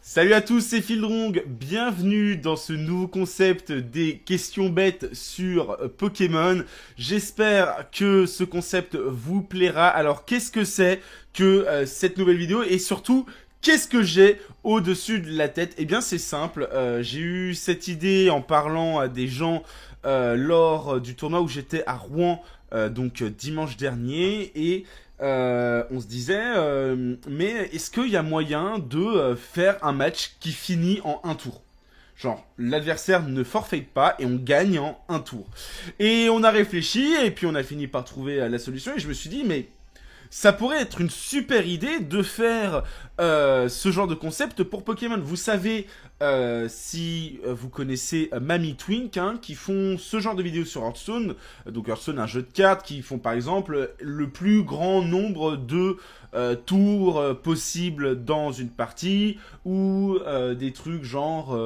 Salut à tous, c'est Fildrong, bienvenue dans ce nouveau concept des questions bêtes sur Pokémon. J'espère que ce concept vous plaira. Alors qu'est-ce que c'est que cette nouvelle vidéo et surtout qu'est-ce que j'ai au-dessus de la tête? Eh bien c'est simple, j'ai eu cette idée en parlant à des gens lors du tournoi où j'étais à Rouen donc dimanche dernier et on se disait, mais est-ce qu'il y a moyen de faire un match qui finit en un tour? Genre, l'adversaire ne forfait pas et on gagne en un tour. Et on a réfléchi et puis on a fini par trouver la solution et je me suis dit, mais ça pourrait être une super idée de faire ce genre de concept pour Pokémon. Vous savez, si vous connaissez Mamie Twink, hein, qui font ce genre de vidéos sur Hearthstone. Donc Hearthstone, un jeu de cartes qui font par exemple le plus grand nombre de tours possibles dans une partie, ou des trucs genre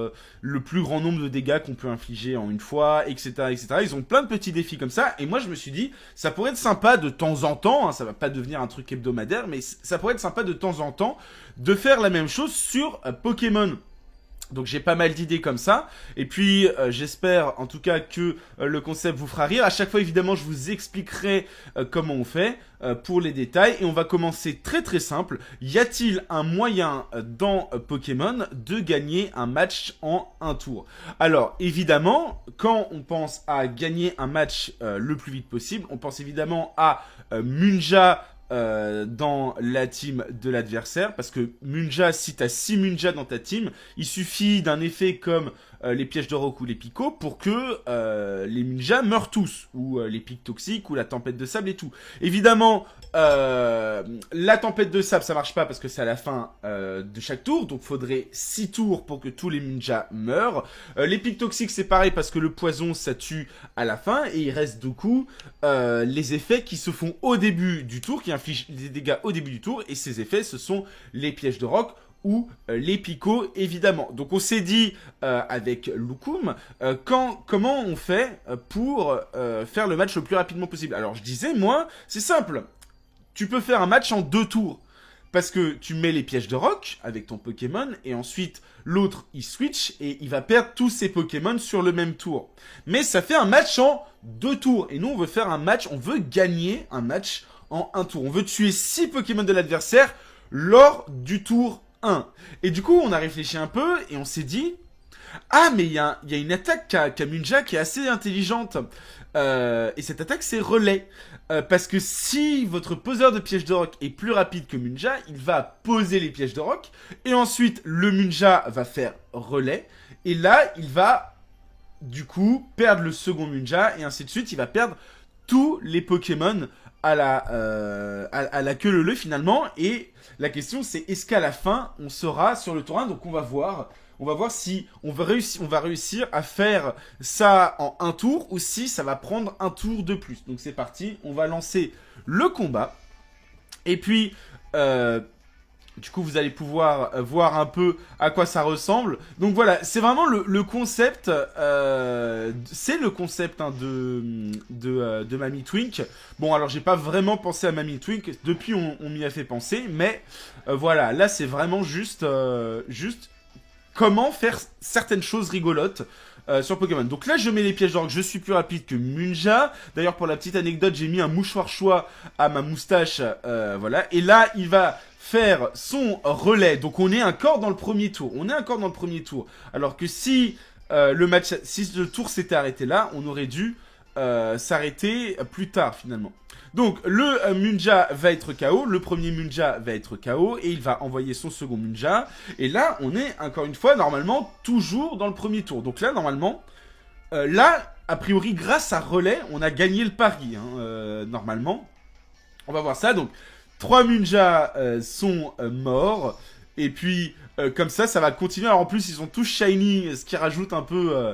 le plus grand nombre de dégâts qu'on peut infliger en une fois, etc., etc. Ils ont plein de petits défis comme ça, et moi je me suis dit, ça pourrait être sympa de temps en temps, hein, ça va pas devenir un truc hebdomadaire, mais ça pourrait être sympa de temps en temps de faire la même chose sur Pokémon. Donc j'ai pas mal d'idées comme ça, et puis j'espère en tout cas que le concept vous fera rire. À chaque fois évidemment je vous expliquerai comment on fait pour les détails, et on va commencer très très simple. Y a-t-il un moyen dans Pokémon de gagner un match en un tour? Alors évidemment, quand on pense à gagner un match le plus vite possible, on pense évidemment à Munja dans la team de l'adversaire, parce que Munja, si t'as 6 Munja dans ta team, il suffit d'un effet comme les pièges de roc ou les picots pour que les Munja meurent tous, ou les pics toxiques ou la tempête de sable et tout. Évidemment, la tempête de sable ça marche pas parce que c'est à la fin de chaque tour, donc faudrait 6 tours pour que tous les Munja meurent. Les pics toxiques c'est pareil parce que le poison ça tue à la fin, et il reste du coup les effets qui se font au début du tour, qui infligent des dégâts au début du tour, et ces effets ce sont les pièges de roc ou les picots évidemment. Donc on s'est dit avec Loukoum comment on fait pour faire le match le plus rapidement possible. Alors je disais moi c'est simple, tu peux faire un match en 2 tours. Parce que tu mets les pièges de roc avec ton Pokémon, et ensuite l'autre il switch et il va perdre tous ses Pokémon sur le même tour. Mais ça fait un match en 2 tours. Et nous on veut faire un match, on veut gagner un match en un tour. On veut tuer 6 Pokémon de l'adversaire lors du tour 1. Et du coup on a réfléchi un peu et on s'est dit, ah mais il y a une attaque qu'a Munja qui est assez intelligente. Et cette attaque c'est relais. Parce que si votre poseur de pièges de roc est plus rapide que Munja, il va poser les pièges de roc, et ensuite le Munja va faire relais, et là il va du coup perdre le second Munja, et ainsi de suite. Il va perdre tous les Pokémon à la queue leu finalement. Et la question c'est, est-ce qu'à la fin on sera sur le tour 1? Donc on va voir si on va réussir à faire ça en un tour, ou si ça va prendre un tour de plus. Donc c'est parti, on va lancer le combat. Et puis, du coup, vous allez pouvoir voir un peu à quoi ça ressemble. Donc voilà, c'est vraiment le concept. C'est le concept hein, de Mamie Twink. Bon, alors j'ai pas vraiment pensé à Mamie Twink. Depuis, on m'y a fait penser. Mais voilà, là c'est vraiment juste comment faire certaines choses rigolotes sur Pokémon. Donc là, je mets les pièges d'orgue, je suis plus rapide que Munja. D'ailleurs, pour la petite anecdote, j'ai mis un mouchoir choix à ma moustache, voilà. Et là, il va faire son relais. Donc on est encore dans le premier tour. Alors que si si le tour s'était arrêté là, on aurait dû s'arrêter plus tard finalement. Donc le Munja va être KO, le premier Munja va être KO, et il va envoyer son second Munja. Et là, on est encore une fois normalement toujours dans le premier tour. Donc là, normalement, a priori, grâce à relais, on a gagné le pari. Hein, normalement, on va voir ça. Donc 3 Munja sont morts, et puis comme ça va continuer. Alors en plus, ils sont tous shiny, ce qui rajoute un peu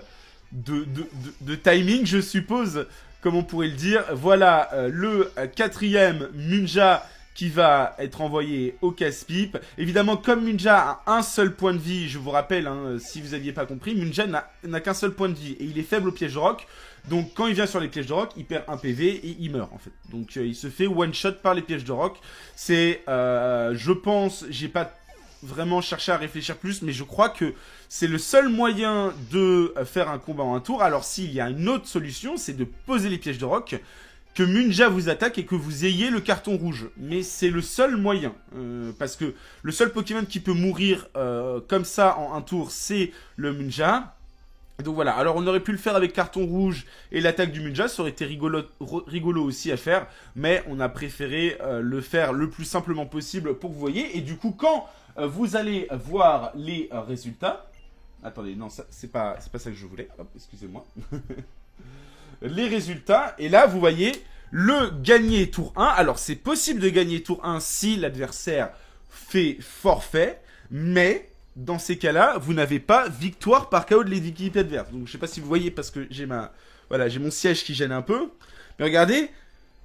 de timing, je suppose, comme on pourrait le dire. Voilà le quatrième Munja qui va être envoyé au casse-pipe. Évidemment, comme Munja a un seul point de vie, je vous rappelle, hein, si vous n'aviez pas compris, Munja n'a qu'un seul point de vie, et il est faible au piège de roc. Donc quand il vient sur les pièges de roc, il perd un PV et il meurt en fait. Donc il se fait one shot par les pièges de roc. C'est, je pense, j'ai pas vraiment chercher à réfléchir plus, mais je crois que c'est le seul moyen de faire un combat en un tour. Alors s'il y a une autre solution, c'est de poser les pièges de roc, que Munja vous attaque et que vous ayez le carton rouge. Mais c'est le seul moyen, parce que le seul Pokémon qui peut mourir comme ça en un tour, c'est le Munja. Donc voilà, alors on aurait pu le faire avec carton rouge et l'attaque du Munja, ça aurait été rigolo aussi à faire, mais on a préféré le faire le plus simplement possible pour que vous voyez. Et du coup, quand vous allez voir les résultats... Attendez, non, c'est pas ça que je voulais, hop, excusez-moi. Les résultats, et là vous voyez le gagner tour 1. Alors c'est possible de gagner tour 1 si l'adversaire fait forfait, mais... dans ces cas-là, vous n'avez pas victoire par KO de l'équipe adverse. Donc je sais pas si vous voyez parce que j'ai mon siège qui gêne un peu. Mais regardez,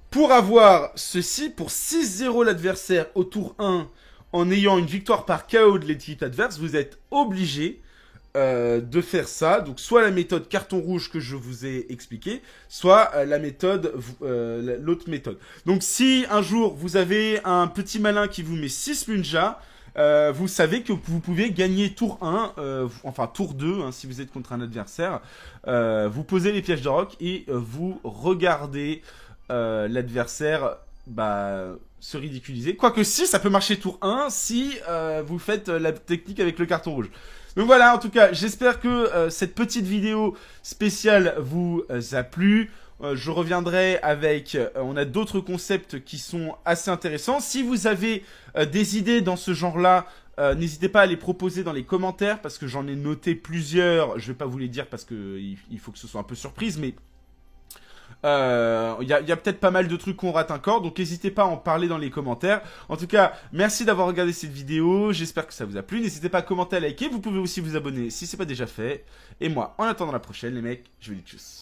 pour avoir ceci, pour 6-0 l'adversaire au tour 1, en ayant une victoire par KO de l'équipe adverse, vous êtes obligé de faire ça. Donc soit la méthode carton rouge que je vous ai expliqué, soit la méthode, l'autre méthode. Donc si un jour vous avez un petit malin qui vous met 6 Munja, vous savez que vous pouvez gagner tour 1, enfin tour 2, hein, si vous êtes contre un adversaire. Vous posez les pièges de roc et vous regardez l'adversaire se ridiculiser. Quoique si, ça peut marcher tour 1 si vous faites la technique avec le carton rouge. Donc voilà, en tout cas, j'espère que cette petite vidéo spéciale vous a plu. Je reviendrai avec... on a d'autres concepts qui sont assez intéressants. Si vous avez des idées dans ce genre-là, n'hésitez pas à les proposer dans les commentaires, parce que j'en ai noté plusieurs. Je vais pas vous les dire parce qu'il faut que ce soit un peu surprise, mais... il y a peut-être pas mal de trucs qu'on rate encore, donc n'hésitez pas à en parler dans les commentaires. En tout cas, merci d'avoir regardé cette vidéo, j'espère que ça vous a plu. N'hésitez pas à commenter, à liker, vous pouvez aussi vous abonner si c'est pas déjà fait. Et moi, en attendant la prochaine, les mecs, je vous dis tchuss.